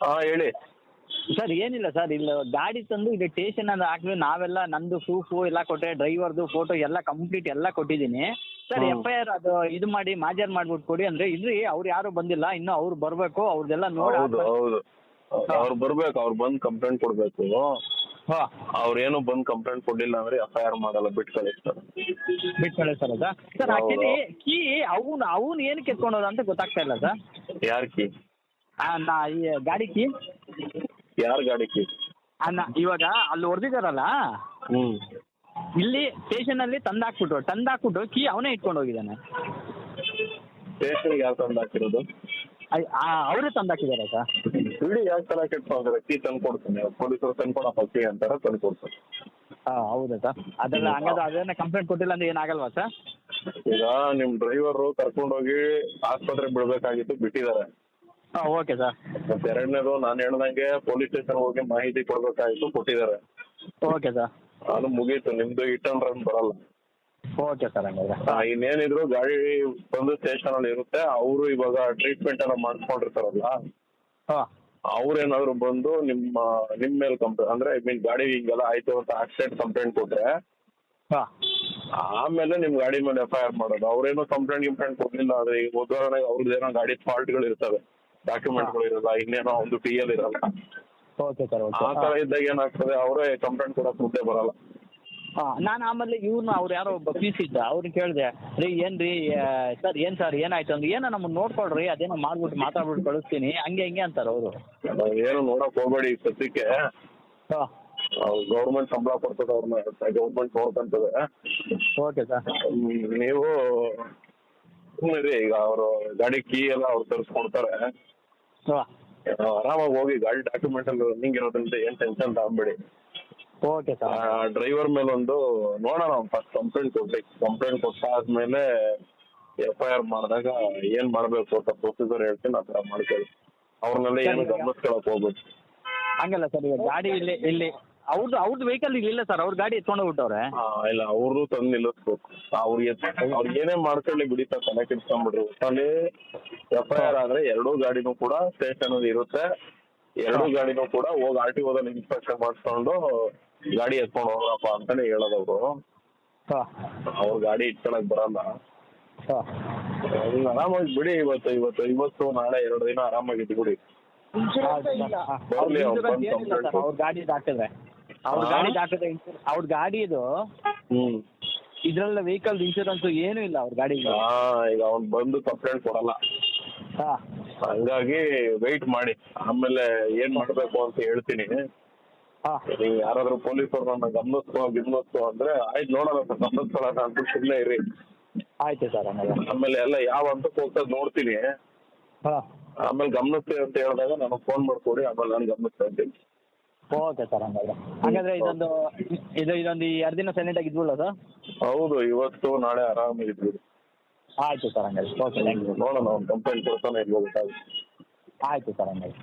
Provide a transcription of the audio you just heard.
ಹಾ ಹೇಳಿ. ಸರ್ ಏನಿಲ್ಲ ಸರ್, ಇಲ್ಲಿ ಗಾಡಿ ತಂದು ಇಲ್ಲಿ ಸ್ಟೇಷನ್ ಅದು ಹಾಕಿದ್ವಿ, ನಾವೆಲ್ಲ ನಂದು ಪ್ರೂಫು ಎಲ್ಲ ಕೊಟ್ಟೆ, ಡ್ರೈವರ್ದು ಫೋಟೋ ಎಲ್ಲ ಕಂಪ್ಲೀಟ್ ಎಲ್ಲ ಕೊಟ್ಟಿದ್ದೀನಿ ಸರ್. ಎಫ್ ಐ ಆರ್ ಅದು ಇದು ಮಾಡಿ ಮಾಜರ್ ಮಾಡ್ಬಿಟ್ಟು ಕೊಡಿ ಅಂದರೆ ಇಲ್ರಿ ಅವ್ರು ಯಾರು ಬಂದಿಲ್ಲ, ಇನ್ನೂ ಅವ್ರು ಬರಬೇಕು, ಅವ್ರದ್ದೆಲ್ಲ ನೋಡಿ. ಹೌದು ಹೌದು, ಅವ್ರು ಬರ್ಬೇಕು, ಅವ್ರು ಬಂದು ಕಂಪ್ಲೇಂಟ್ ಕೊಡ್ಬೇಕು. ಹಾಂ, ಅವ್ರೇನು ಬಂದು ಕಂಪ್ಲೇಂಟ್ ಕೊಡ್ಲಿಲ್ಲ ಅಂದ್ರೆ ಎಫ್ ಐ ಆರ್ ಮಾಡಲ್ಲ, ಬಿಟ್ಟು ಕಳಿಸ್ತಾರೆ. ಬಿಟ್ಟು ಕಳಿಸ್ತಾರ ಸರ್? ಆಕ್ಚುಲಿ ಕೀ ಅವ್ನು ಏನಕ್ಕೆ ಎತ್ಕೊಂಡೋದ ಅಂತ ಗೊತ್ತಾಗ್ತಾ ಇಲ್ಲ ಸರ್. ಯಾರ್ ಕೀ? ಈ ಗಾಡಿ ಕೀ ಯಾರ್ ಗಾಡಿ ಕೀ? ಇವಾಗ ಅಲ್ಲಿ ಹೊಡೆದಿದ್ದಾರಲ್ಲ, ಇಲ್ಲಿ ಸ್ಟೇಷನಲ್ಲಿ ತಂದಾಕ್ಬಿಟ್ಟು ಕೀ ಅವನೇ ಇಟ್ಕೊಂಡು ಹೋಗಿದ್ದಾನೆ. ಸ್ಟೇಷನ್ಗೆ ಯಾರು ತಂದು ಹಾಕಿರೋದು? ಅವರೇ ತಂದಾಕಿದ್ದಾರೆ ಸರ್. ಬಿಡಿ, ಯಾಕೆ ತರ ಕೆಟ್ಟ ಕೀ ತಂದು ಕೊಡ್ತಾನೆ, ಪೊಲೀಸರು ತಂದ್ಕೊಡಪ್ಪ ಕೀ ಅಂತಾರೆ, ತಂದು ಕೊಡ್ತಾರೆ. ಹೌದಾ ಸರ್? ಅದೆಲ್ಲ ಹಂಗಾದ್ರೆ ಅದೇನ ಕಂಪ್ಲೇಂಟ್ ಕೊಟ್ಟಿಲ್ಲ ಅಂದ್ರೆ ಏನಾಗಲ್ವಾ ಸರ್? ಈಗ ನಿಮ್ ಡ್ರೈವರು ಕರ್ಕೊಂಡೋಗಿ ಆಸ್ಪತ್ರೆಗೆ ಬಿಡ್ಬೇಕಾಗಿತ್ತು, ಬಿಟ್ಟಿದ್ದಾರೆ. Okay sir. ಮತ್ತೆ ಎರಡನೇದು ನಾನು ಹೇಳ್ದಂಗೆ ಪೊಲೀಸ್ ಸ್ಟೇಷನ್ ಹೋಗಿ ಮಾಹಿತಿ ಕೊಡ್ಬೇಕಾಗಿತ್ತು, ಕೊಟ್ಟಿದ್ದಾರೆ. Okay sir. ಅದು ಮುಗೀತು, ನಿಮ್ದು ಹಿಟ್ ಅಂಡ್ ರನ್ ಬರಲ್ಲ. Okay sir. ಹಂಗಾದ್ರೆ ಇನ್ನೇನಿದ್ರು ಗಾಡಿ ಬಂದು ಸ್ಟೇಷನ್ ಅಲ್ಲಿ ಇರುತ್ತೆ, ಅವರು ಇವಾಗ ಟ್ರೀಟ್ಮೆಂಟ್ ಎಲ್ಲ ಮಾಡಿಸ್ಕೊಂಡಿರ್ತಾರಲ್ಲ, ಅವ್ರೇನಾದ್ರು ಬಂದು ನಿಮ್ ಮೇಲೆ ಕಂಪ್ಲೇಂಟ್ ಅಂದ್ರೆ ಗಾಡಿ ಹಿಂಗೆಲ್ಲ ಆಯ್ತು ಅಂತ ಆಕ್ಸಿಡೆಂಟ್ ಕಂಪ್ಲೇಂಟ್ ಕೊಟ್ರೆ ಆಮೇಲೆ ನಿಮ್ ಗಾಡಿ ಮೇಲೆ ಎಫ್ ಐ ಆರ್ ಮಾಡೋದು. ಅವ್ರೇನೋ ಕಂಪ್ಲೇಂಟ್ ಕೊಡ್ಲಿಲ್ಲ ಅಂದ್ರೆ, ಈಗ ಉದಾಹರಣೆಗೆ ಅವ್ರದ್ದೇನೋ ಗಾಡಿ ಫಾಲ್ಟ್ಗಳು ಇರ್ತವೆ, ಡಾಕ್ಯುಮೆಂಟ್ಗಳು ಇರಲ್ಲ, ಇನ್ನೇನೋ ಒಂದು ಟಿ ಎಲ್ ಇರಲ್ಲ. Okay sir. ಆ ತರ ಇದ್ದಾಗ ಏನಾಗ್ತದೆ, ಅವರೇ ಕಂಪ್ಲೇಂಟ್ ಕೊಡಕ್ ಮುಂದೆ ಬರಲ್ಲ. ನಾನು ಆಮೇಲೆ ಅವ್ರು ಯಾರೋ ಒಬ್ಬ ಪೀಸ್ ಇದ್ದ, ಅವ್ರಿಗೆ ಕೇಳಿದೆ, ರೀ ಏನ್ರಿ ಸರ್, ಏನಾಯ್ತು ಅಂದ್ರೆ, ಏನೋ ನಮ್ಮನ್ನು ನೋಡ್ಕೊಳ್ರಿ, ಅದೇನೋ ಮಾಡ್ಬಿಟ್ಟು ಮಾತಾಡ್ಬಿಟ್ಟು ಕಳಿಸ್ತೀನಿ ಹಂಗೆ ಹಿಂಗೆ ಅಂತಾರೆ ಅವರು. ಏನು ನೋಡಕ್ ಹೋಗ್ಬೇಡಿ ಸದ್ಯಕ್ಕೆ. ಗೌರ್ಮೆಂಟ್ ಸಂಬಳ ಕೊಡ್ತದೆ, ಅವ್ರನ್ನ ಗೌರ್ಮೆಂಟ್ ನೋಡ್ಕೊಂತದೆ. Okay sir. ನೀವು ಸುಮ್ಮನೆ ಈಗ ಅವರು ಗಾಡಿ ಕೀ ಎಲ್ಲ ಅವ್ರು ತರಿಸ್ಕೊಡ್ತಾರೆ, ಆರಾಮಾಗಿ ಹೋಗಿ ಗಾಡಿ ಡಾಕ್ಯುಮೆಂಟ್ ಅಲ್ಲಿ ರನ್ನಿಂಗ್ ಇರೋದ್ರಿಂದ ಏನ್ ಟೆನ್ಷನ್ ತಗೊಂಬೇಡಿ. Okay sir. ಡ್ರೈವರ್ ಮೇಲೆ ಒಂದು ನೋಡೋಣ, ಫಸ್ಟ್ ಕಂಪ್ಲೇಂಟ್ ಕೊಡ್ರಿ, ಕಂಪ್ಲೇಂಟ್ ಕೊಟ್ಟಾದ್ಮೇಲೆ ಎಫ್ ಐ ಆರ್ ಮಾಡಿದಾಗ ಏನ್ ಮಾಡ್ಬೇಕು ಅಂತ ಪ್ರೊಸೀಜರ್ ಹೇಳ್ತೀನಿ, ಆ ತರ ಮಾಡ್ಕೊಳ್ಳಿ. ಅವ್ರನ್ನೆಲ್ಲ ಏನು ಗಮನಿಸ್ಕೊಳಕ್ ಹೋಗ್ಬೇಕು. ಹಂಗಲ್ಲ ಸರ್, ಈಗ ಗಾಡಿ ಇಲ್ಲಿ ಅವ್ರದ್ದು ವೆಹಿಕಲ್ ಇಲ್ಲ ಸರ್, ಅವ್ರ ಗಾಡಿ ಎತ್ಕೊಂಡು ಹೋಗ್ಬಿಟ್ಟವ್ರೆ. ಇಲ್ಲ, ಅವರು ತಂದು ನಿಲ್ಲಿಸ್ಬೇಕು. ಅವ್ರಿಗೆ ಏನೇ ಮಾಡ್ಕೊಳ್ಳಿ, ಬಿಡಿ ಸರ್, ತಲೆ ಕೆಡ್ಸ್ಕೊಂಡ್ಬಿಡ್ರಿ. ಒಟ್ಟಲ್ಲಿ ಎಫ್ ಐ ಆರ್ ಆದ್ರೆ ಎರಡೂ ಗಾಡಿನೂ ಕೂಡ ಸ್ಟೇಷನ್ ಅಲ್ಲಿ ಇರುತ್ತೆ, ಎರಡೂ ಗಾಡಿನೂ ಕೂಡ ಹೋಗಿ ಆರ್ ಟಿ ಓದಲ್ಲಿ ಇನ್ಸ್ಪೆಕ್ಷನ್ ಮಾಡಿಸ್ಕೊಂಡು ಗಾಡಿ ಎತ್ಕೊಂಡು ಹೋಗ್ರಪ್ಪ ಅಂತಾನೆ ಹೇಳೋದವ್ರು. ಅವ್ರ ಗಾಡಿ ಇಟ್ಕೊಳಕ್ ಬರಲ್ಲ. ಆರಾಮಾಗಿ ಬಿಡಿ, ಇವತ್ತು ನಾಳೆ 2 ದಿನ ಆರಾಮಾಗಿ ಇಟ್ಬಿಡಿ. ಅವ್ರ ಗಾಡಿ ಹಾಕಿದ್ರೆ ಅವ್ರ ಗಾಡಿದು ಇದ್ರಲ್ಲ ವೆಹಿಕಲ್ ಇನ್ಶೂರೆನ್ಸ್ ಏನೂ ಇಲ್ಲ ಅವ್ರ ಗಾಡಿಗೆ. ಈಗ ಅವ್ನು ಬಂದು ಕಂಪ್ಲೇಂಟ್ ಕೊಡಲ್ಲ, ಹಂಗಾಗಿ ವೆಯ್ಟ್ ಮಾಡಿ, ಆಮೇಲೆ ಏನ್ ಮಾಡ್ಬೇಕು ಅಂತ ಹೇಳ್ತೀನಿ. ನೀವು ಯಾರಾದ್ರೂ ಪೊಲೀಸರು ನನ್ನ ಗಮನಿಸ್ಕೊ ಅಂದ್ರೆ ಆಯ್ತು, ನೋಡೋಣ ಸರ್, ಗಮನಿಸ್ಕೊಳ್ಳೋಣ ಅಂತ ಸುಮ್ಮನೆ ಇರಿ. ಆಯ್ತು ಸರ್. ಆಮೇಲೆ ಎಲ್ಲ ಯಾವ ಹಂತಕ್ಕೆ ಹೋಗ್ತದೆ ನೋಡ್ತೀನಿ, ಆಮೇಲೆ ಗಮನಿಸ್ತೀವಿ ಅಂತ ಹೇಳಿದಾಗ ನನಗೆ ಫೋನ್ ಮಾಡ್ಕೊಡಿ, ಆಮೇಲೆ ನಾನು ಗಮನಿಸ್ತಾ ಇದ್ದೀನಿ. Okay sir. ಹಾಗಾದ್ರೆ ಇದೊಂದು 2 ದಿನ ಸೈಲೆಂಟ್ ಆಗಿ ಇದ್ಬಿಡಲ್ಲ ಸರ್? ಹೌದು, ಇವತ್ತು ನಾಳೆ ಆರಾಮಾಗಿದ್ಬಿಡಿ. ಆಯ್ತು ಸರ್. ಹಂಗಾದ್ರೆ ಓಕೆ, ಥ್ಯಾಂಕ್ ಯು. ನೋಡೋಣ, ಅವ್ನು ಕಂಪ್ಲೇಂಟ್ ಕೊಡ್ತಾನೆ ಇಲ್ವೋ ಗೊತ್ತಾಗುತ್ತೆ. ಆಯ್ತು ಸರ್. ಹಂಗಾದ್ರೆ